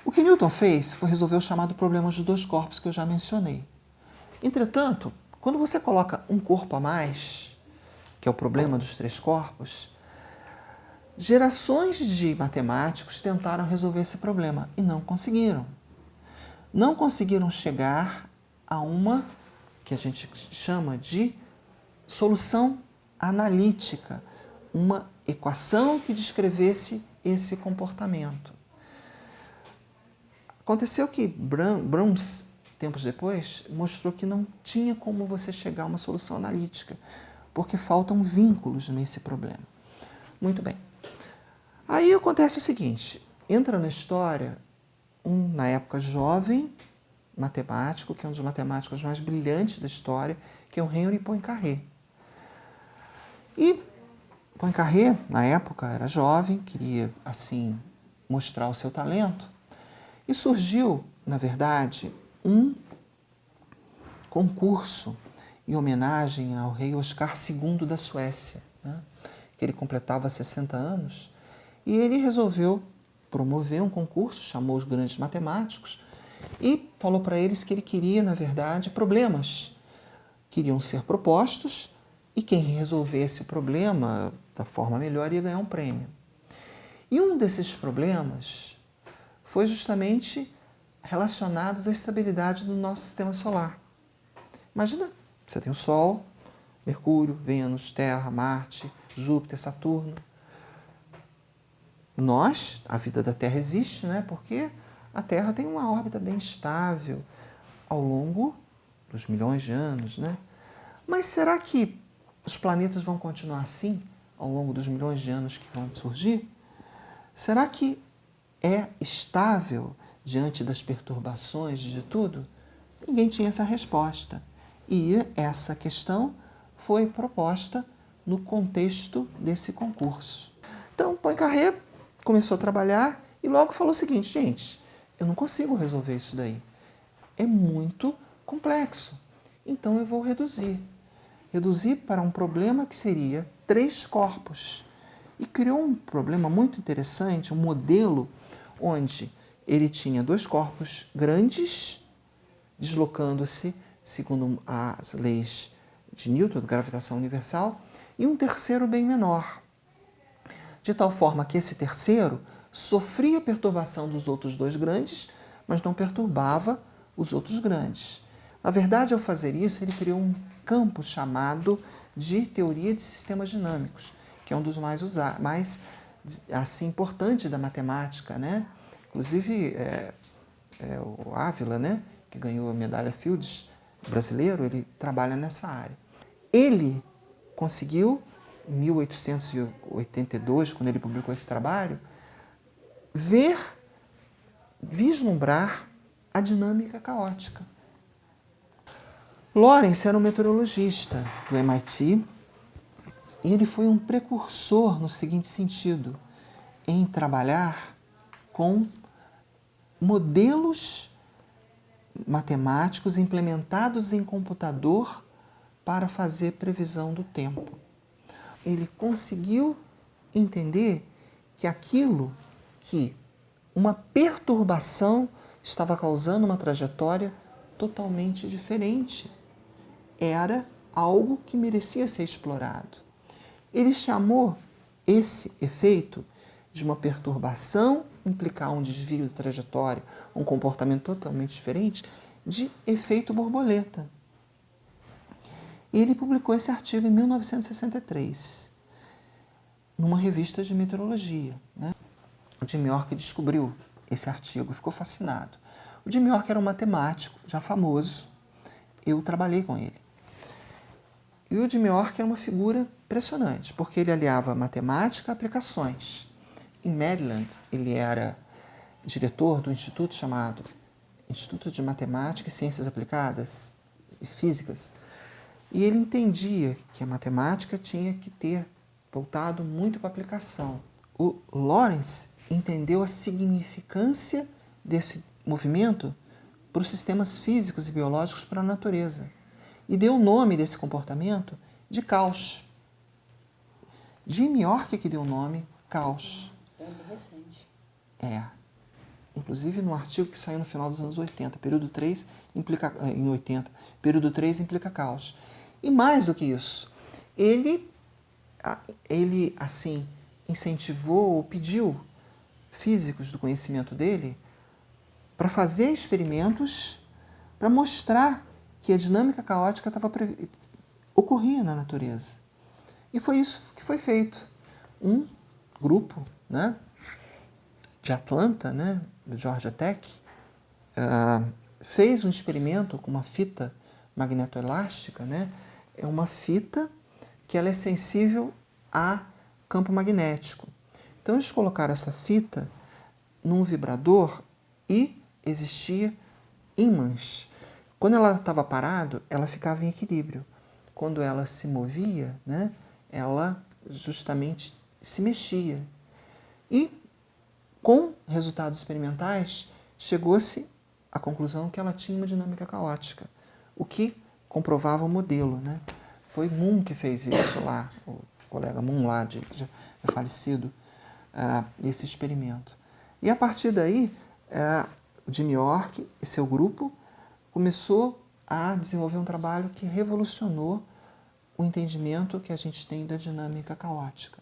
O que Newton fez foi resolver o chamado problema dos dois corpos que eu já mencionei. Entretanto, quando você coloca um corpo a mais, que é o problema dos três corpos, gerações de matemáticos tentaram resolver esse problema e não conseguiram. Não conseguiram chegar a uma que a gente chama de solução analítica, uma equação que descrevesse esse comportamento. Aconteceu que Brahms, tempos depois, mostrou que não tinha como você chegar a uma solução analítica, porque faltam vínculos nesse problema. Muito bem. Aí acontece o seguinte, entra na história na época jovem, matemático, que é um dos matemáticos mais brilhantes da história, que é o Henri Poincaré. E Poincaré, na época, era jovem, queria, assim, mostrar o seu talento, e surgiu, na verdade, um concurso em homenagem ao rei Oscar II da Suécia, né? Que ele completava 60 anos, e ele resolveu promover um concurso, chamou os grandes matemáticos e falou para eles que ele queria, na verdade, problemas que iriam ser propostos e quem resolvesse o problema da forma melhor ia ganhar um prêmio. E um desses problemas foi justamente relacionado à estabilidade do nosso sistema solar. Imagina, você tem o Sol, Mercúrio, Vênus, Terra, Marte, Júpiter, Saturno. Nós, a vida da Terra existe, né? Porque a Terra tem uma órbita bem estável ao longo dos milhões de anos, né? Mas será que os planetas vão continuar assim ao longo dos milhões de anos que vão surgir? Será que é estável diante das perturbações de tudo? Ninguém tinha essa resposta. E essa questão foi proposta no contexto desse concurso. Então, Poincaré começou a trabalhar e logo falou o seguinte, gente, eu não consigo resolver isso daí. É muito complexo. Então eu vou reduzir. Reduzir para um problema que seria 3 corpos. E criou um problema muito interessante, um modelo onde ele tinha 2 corpos grandes, deslocando-se segundo as leis de Newton, da gravitação universal, e um terceiro bem menor. De tal forma que esse terceiro sofria perturbação dos outros 2 grandes, mas não perturbava os outros grandes. Na verdade, ao fazer isso, ele criou um campo chamado de teoria de sistemas dinâmicos, que é um dos mais assim, importantes da matemática, né? Inclusive, o Ávila, né, que ganhou a medalha Fields brasileiro, ele trabalha nessa área. Ele conseguiu, em 1882, quando ele publicou esse trabalho, vislumbrar a dinâmica caótica. Lorentz era um meteorologista do MIT e ele foi um precursor no seguinte sentido, em trabalhar com modelos matemáticos implementados em computador para fazer previsão do tempo. Ele conseguiu entender que aquilo que uma perturbação estava causando uma trajetória totalmente diferente. Era algo que merecia ser explorado. Ele chamou esse efeito de uma perturbação, implicar um desvio de trajetória, um comportamento totalmente diferente, de efeito borboleta. E ele publicou esse artigo em 1963, numa revista de meteorologia, né? O Jim York descobriu esse artigo, ficou fascinado. O Jim York era um matemático já famoso, eu trabalhei com ele. E o Jim York era uma figura impressionante, porque ele aliava matemática a aplicações. Em Maryland, ele era diretor do instituto chamado Instituto de Matemática e Ciências Aplicadas e Físicas. E ele entendia que a matemática tinha que ter voltado muito para a aplicação. O Lorentz entendeu a significância desse movimento para os sistemas físicos e biológicos, para a natureza. E deu o nome desse comportamento de caos. Jim York que deu o nome caos. É recente. É. inclusive no artigo que saiu no final dos anos 80, período 3 implica, em 80, período 3 implica caos. E mais do que isso, ele assim, incentivou ou pediu físicos do conhecimento dele para fazer experimentos para mostrar que a dinâmica caótica ocorria na natureza. E foi isso que foi feito. Um grupo, né, de Atlanta, né, do Georgia Tech, fez um experimento com uma fita magnetoelástica, né, é uma fita que ela é sensível a campo magnético. Então eles colocaram essa fita num vibrador e existia ímãs. Quando ela estava parada, ela ficava em equilíbrio. Quando ela se movia, né, ela justamente se mexia. E, com resultados experimentais, chegou-se à conclusão que ela tinha uma dinâmica caótica, o que comprovava o modelo, né? Foi Moon que fez isso lá, o colega Moon lá, falecido, esse experimento. E a partir daí, Jim York e seu grupo começou a desenvolver um trabalho que revolucionou o entendimento que a gente tem da dinâmica caótica.